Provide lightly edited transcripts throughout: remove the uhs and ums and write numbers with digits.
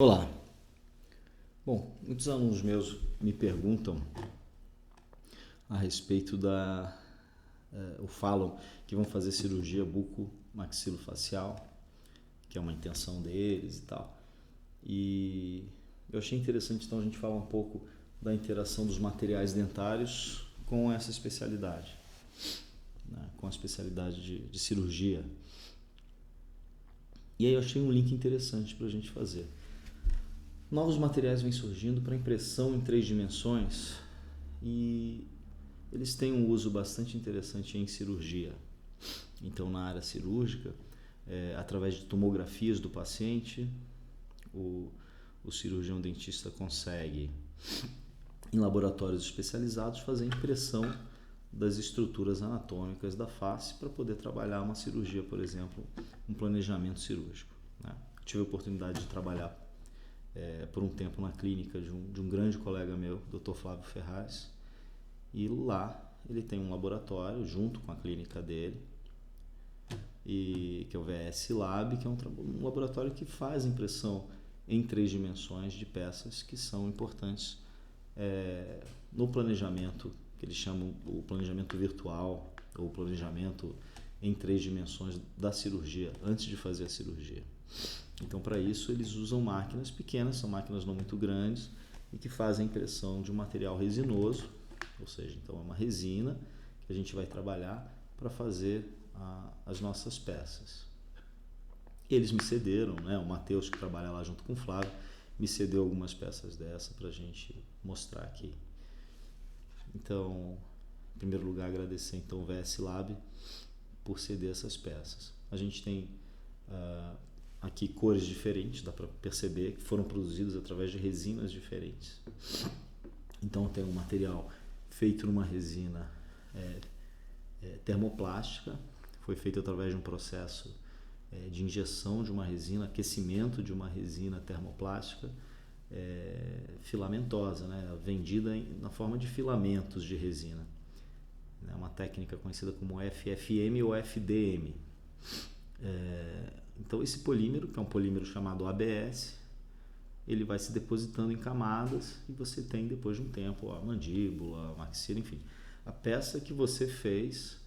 Olá. Bom, muitos alunos meus me perguntam a respeito ou falam que vão fazer cirurgia bucomaxilofacial, que é uma intenção deles e tal. E eu achei interessante então a gente falar um pouco da interação dos materiais dentários com essa especialidade, né? Com a especialidade de cirurgia. E aí eu achei um link interessante para a gente fazer. Novos materiais vêm surgindo para impressão em 3 dimensões e eles têm um uso bastante interessante em cirurgia. Então, na área cirúrgica, através de tomografias do paciente, o cirurgião dentista consegue, em laboratórios especializados, fazer impressão das estruturas anatômicas da face para poder trabalhar uma cirurgia, por exemplo, um planejamento cirúrgico, né? Tive a oportunidade de trabalhar por um tempo na clínica de um grande colega meu, Dr. Flávio Ferraz, e lá ele tem um laboratório junto com a clínica dele, que é o VS Lab, que é um laboratório que faz impressão em 3 dimensões de peças que são importantes no planejamento, que eles chamam o planejamento virtual ou planejamento em 3 dimensões da cirurgia, antes de fazer a cirurgia. Então, para isso, eles usam máquinas pequenas, são máquinas não muito grandes, e que fazem a impressão de um material resinoso, ou seja, então é uma resina que a gente vai trabalhar para fazer as nossas peças. Eles me cederam, né? O Matheus, que trabalha lá junto com o Flávio, me cedeu algumas peças dessa para a gente mostrar aqui. Então, em primeiro lugar, agradecer então o VS Lab por ceder essas peças. A gente tem aqui cores diferentes, dá para perceber que foram produzidas através de resinas diferentes. Então tem um material feito numa resina termoplástica, foi feito através de um processo de injeção de uma resina, aquecimento de uma resina termoplástica filamentosa, né? Vendida na forma de filamentos de resina. É uma técnica conhecida como FFM ou FDM. Então esse polímero, que é um polímero chamado ABS, ele vai se depositando em camadas e você tem depois de um tempo a mandíbula, a maxila, enfim, a peça que você fez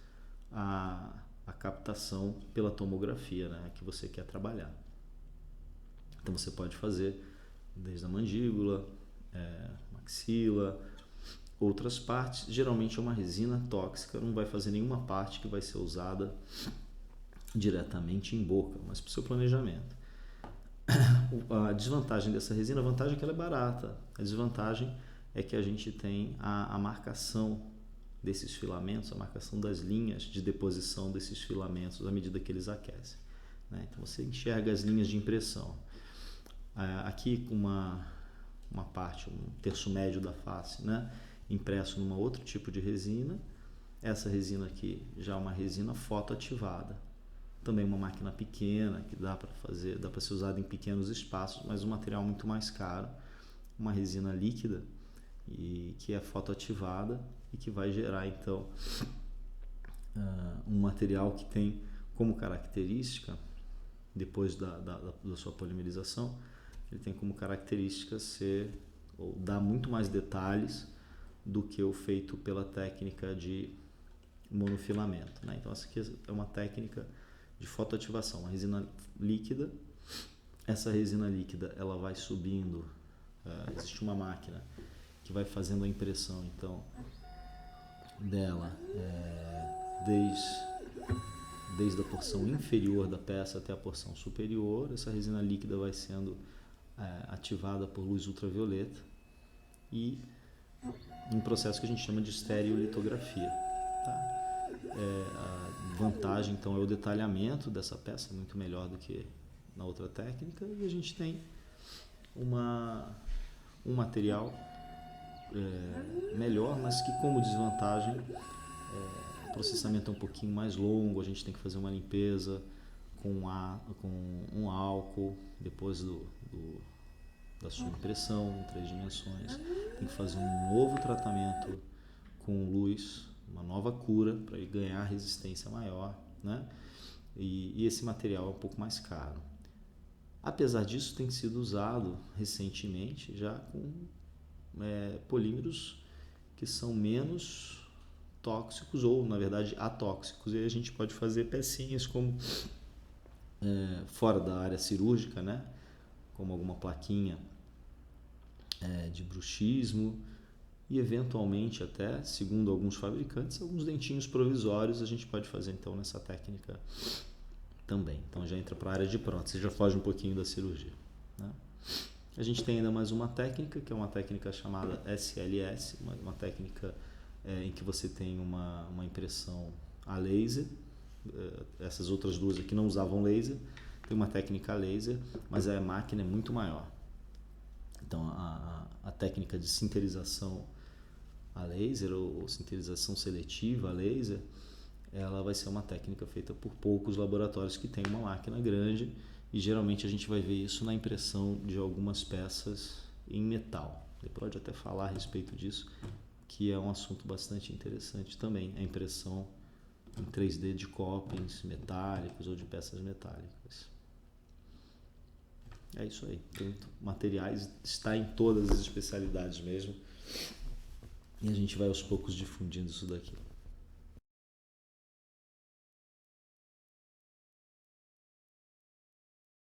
a captação pela tomografia, né, que você quer trabalhar. Então você pode fazer desde a mandíbula, maxila, outras partes. Geralmente é uma resina tóxica, não vai fazer nenhuma parte que vai ser usada diretamente em boca, mas para o seu planejamento. A desvantagem dessa resina, a vantagem é que ela é barata, a desvantagem é que a gente tem a marcação desses filamentos, a marcação das linhas de deposição desses filamentos à medida que eles aquecem, né? Então você enxerga as linhas de impressão. Aqui com uma parte, um terço médio da face, né, impresso numa outro tipo de resina. Essa resina aqui já é uma resina fotoativada. Também uma máquina pequena que dá para ser usada em pequenos espaços, mas um material muito mais caro, uma resina líquida e que é fotoativada e que vai gerar então um material que tem como característica, depois da sua polimerização, ele tem como característica ser ou dar muito mais detalhes do que o feito pela técnica de monofilamento, né? Então essa aqui é uma técnica de fotoativação, uma resina líquida. Essa resina líquida ela vai subindo, existe uma máquina que vai fazendo a impressão então dela desde a porção inferior da peça até a porção superior. Essa resina líquida vai sendo ativada por luz ultravioleta e um processo que a gente chama de estereolitografia, tá? A vantagem então é o detalhamento dessa peça, muito melhor do que na outra técnica, e a gente tem um material melhor, mas que como desvantagem o processamento é um pouquinho mais longo, a gente tem que fazer uma limpeza com um álcool depois da sua impressão em 3 dimensões, tem que fazer um novo tratamento com luz, uma nova cura para ele ganhar resistência maior, né? E esse material é um pouco mais caro. Apesar disso, tem sido usado recentemente já com polímeros que são menos tóxicos ou, na verdade, atóxicos. E a gente pode fazer pecinhas como fora da área cirúrgica, né? Como alguma plaquinha de bruxismo e, eventualmente, até, segundo alguns fabricantes, alguns dentinhos provisórios a gente pode fazer, então, nessa técnica também. Então, já entra para a área de prótese, já foge um pouquinho da cirurgia, né? A gente tem ainda mais uma técnica, que é uma técnica chamada SLS, uma técnica em que você tem uma impressão a laser. Essas outras duas aqui não usavam laser, tem uma técnica a laser, mas a máquina é muito maior. Então, a técnica de sinterização a laser ou sinterização seletiva a laser, ela vai ser uma técnica feita por poucos laboratórios que têm uma máquina grande, e geralmente a gente vai ver isso na impressão de algumas peças em metal. Depois pode até falar a respeito disso, que é um assunto bastante interessante também, a impressão em 3D de coppens metálicos ou de peças metálicas. É isso aí. Tem materiais, está em todas as especialidades mesmo, e a gente vai aos poucos difundindo isso daqui.